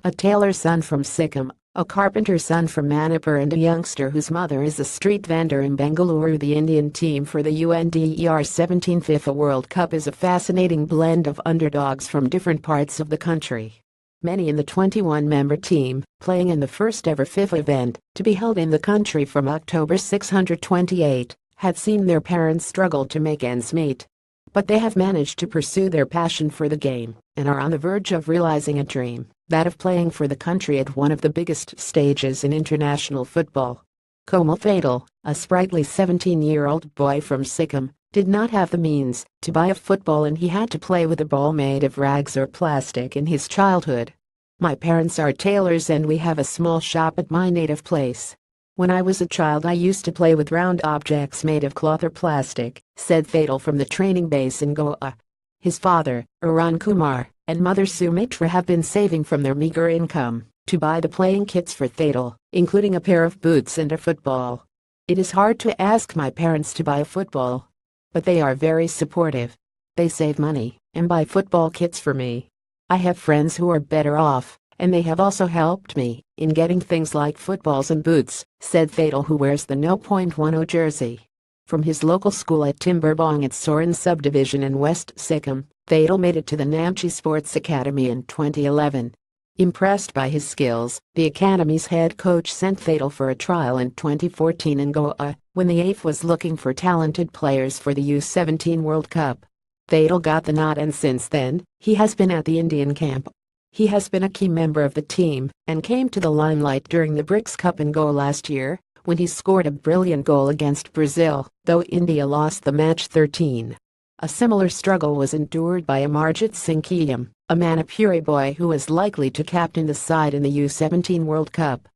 a tailor's son from Sikkim, a carpenter's son from Manipur and a youngster whose mother is a street vendor in Bengaluru. The Indian team for the under-17 FIFA World Cup is a fascinating blend of underdogs from different parts of the country. Many in the 21-member team, playing in the first ever FIFA event, to be held in the country from October 628, had seen their parents struggle to make ends meet. But they have managed to pursue their passion for the game, and are on the verge of realizing a dream, that of playing for the country at one of the biggest stages in international football. Komal Fatal, a sprightly 17-year-old boy from Sikkim, did not have the means to buy a football, and he had to play with a ball made of rags or plastic in his childhood. My parents are tailors and we have a small shop at my native place. When I was a child I used to play with round objects made of cloth or plastic, said Fatal from the training base in Goa. His father, Arun Kumar, and mother Sumitra have been saving from their meager income to buy the playing kits for Fatal, including a pair of boots and a football. It is hard to ask my parents to buy a football, but they are very supportive. They save money and buy football kits for me. I have friends who are better off, and they have also helped me in getting things like footballs and boots, said Fatal, who wears the No. 10 jersey. From his local school at Timberbong at Soren subdivision in West Sikkim, Fatal made it to the Namche Sports Academy in 2011. Impressed by his skills, the academy's head coach sent Fatal for a trial in 2014 in Goa, when the AIF was looking for talented players for the U17 World Cup. Fatal got the nod, and since then, he has been at the Indian camp. He has been a key member of the team and came to the limelight during the BRICS Cup in Goa last year, when he scored a brilliant goal against Brazil, though India lost the match 13. A similar struggle was endured by Amarjit Sikkim, a Manipur boy who is likely to captain the side in the U17 World Cup.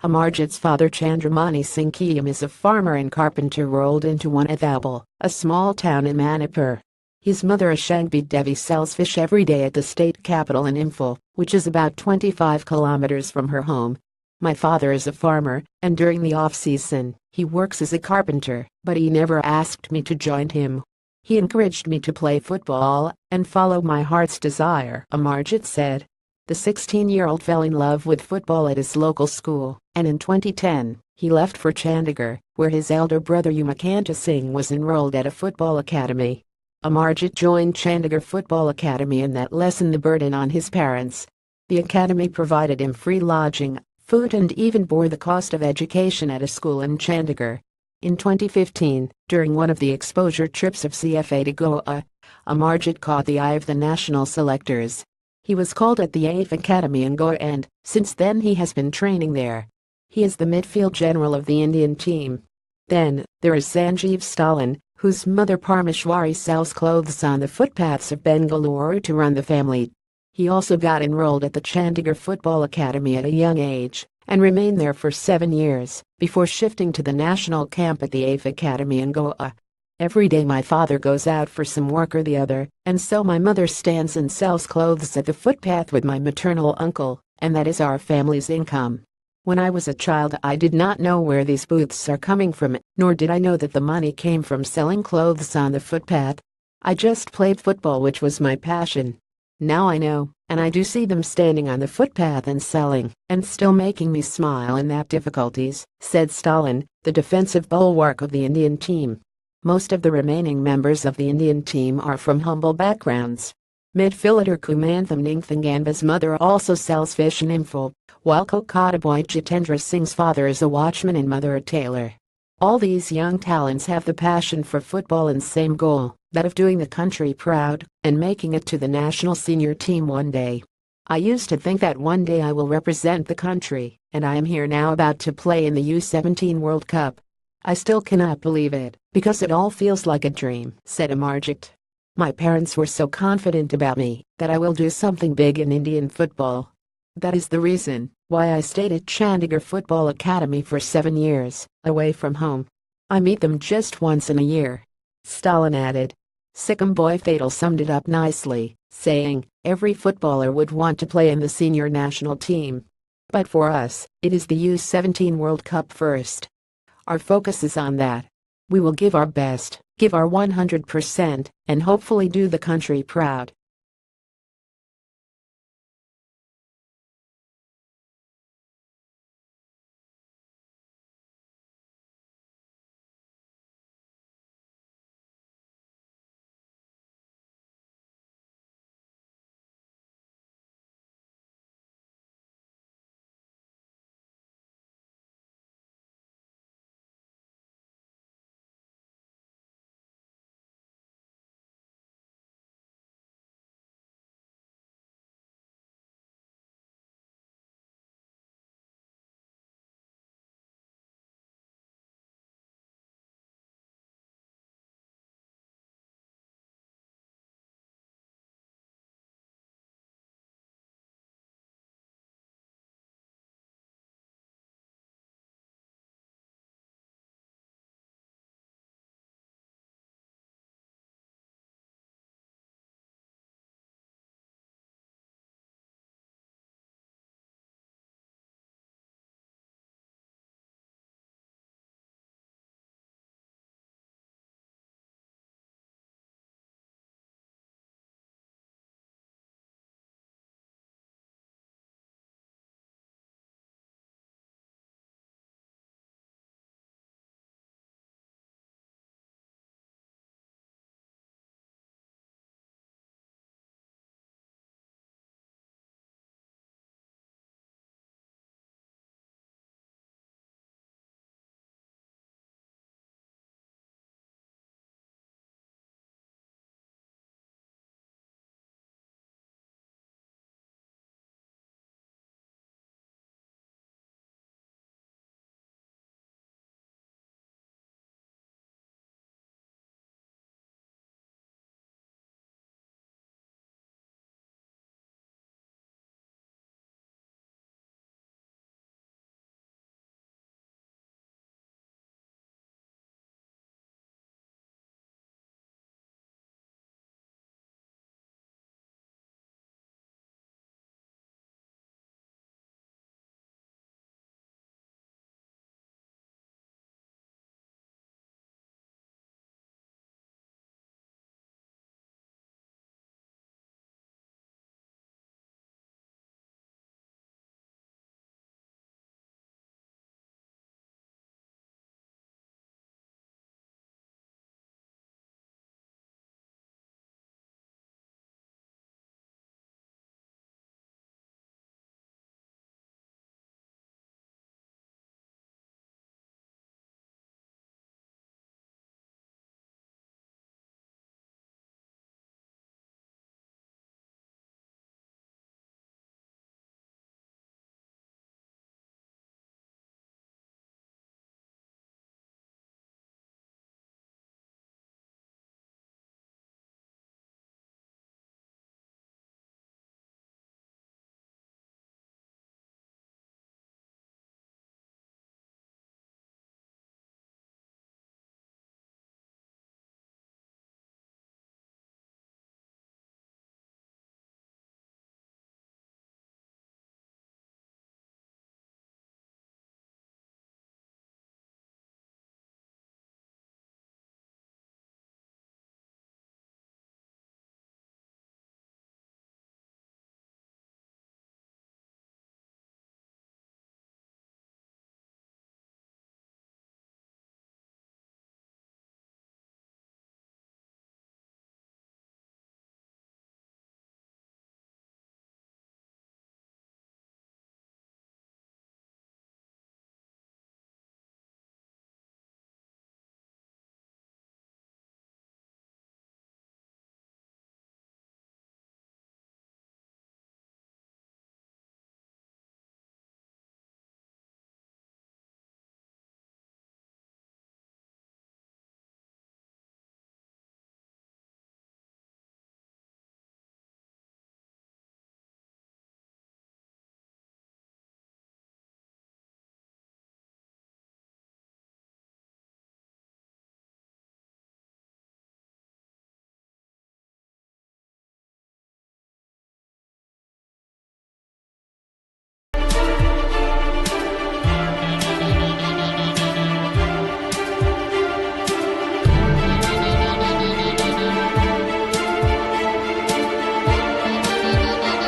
Amarjit's father Chandramani Sikkim is a farmer and carpenter rolled into Manipur, a small town in Manipur. His mother Ashangbi Devi sells fish every day at the state capital in Imphal, which is about 25 kilometers from her home. My father is a farmer, and during the off-season, he works as a carpenter, but he never asked me to join him. He encouraged me to play football and follow my heart's desire, Amarjit said. The 16-year-old fell in love with football at his local school, and in 2010, he left for Chandigarh, where his elder brother Umakanta Singh was enrolled at a football academy. Amarjit joined Chandigarh Football Academy, and that lessened the burden on his parents. The academy provided him free lodging, food, and even bore the cost of education at a school in Chandigarh. In 2015, during one of the exposure trips of CFA to Goa, Amarjit caught the eye of the national selectors. He was called at the AIF Academy in Goa, and since then he has been training there. He is the midfield general of the Indian team. Then, there is Sanjeev Stalin, whose mother Parmeshwari sells clothes on the footpaths of Bengaluru to run the family. He also got enrolled at the Chandigarh Football Academy at a young age, and remained there for 7 years, before shifting to the national camp at the AIF Academy in Goa. Every day my father goes out for some work or the other, and so my mother stands and sells clothes at the footpath with my maternal uncle, and that is our family's income. When I was a child I did not know where these booths are coming from, nor did I know that the money came from selling clothes on the footpath. I just played football, which was my passion. Now I know, and I do see them standing on the footpath and selling, and still making me smile in that difficulties, said Stalin, the defensive bulwark of the Indian team. Most of the remaining members of the Indian team are from humble backgrounds. Midfielder Kumantham Ningthangamba's mother also sells fish in Imphal, while Kolkata boy Jitendra Singh's father is a watchman and mother a tailor. All these young talents have the passion for football and same goal, that of doing the country proud and making it to the national senior team one day. I used to think that one day I will represent the country, and I am here now about to play in the U17 World Cup. I still cannot believe it, because it all feels like a dream, said Amarjit. My parents were so confident about me that I will do something big in Indian football. That is the reason why I stayed at Chandigarh Football Academy for 7 years, away from home. I meet them just once in a year. Stalin added. Sikkim boy Fatal summed it up nicely, saying, every footballer would want to play in the senior national team. But for us, it is the U17 World Cup first. Our focus is on that. We will give our best, give our 100%, and hopefully do the country proud.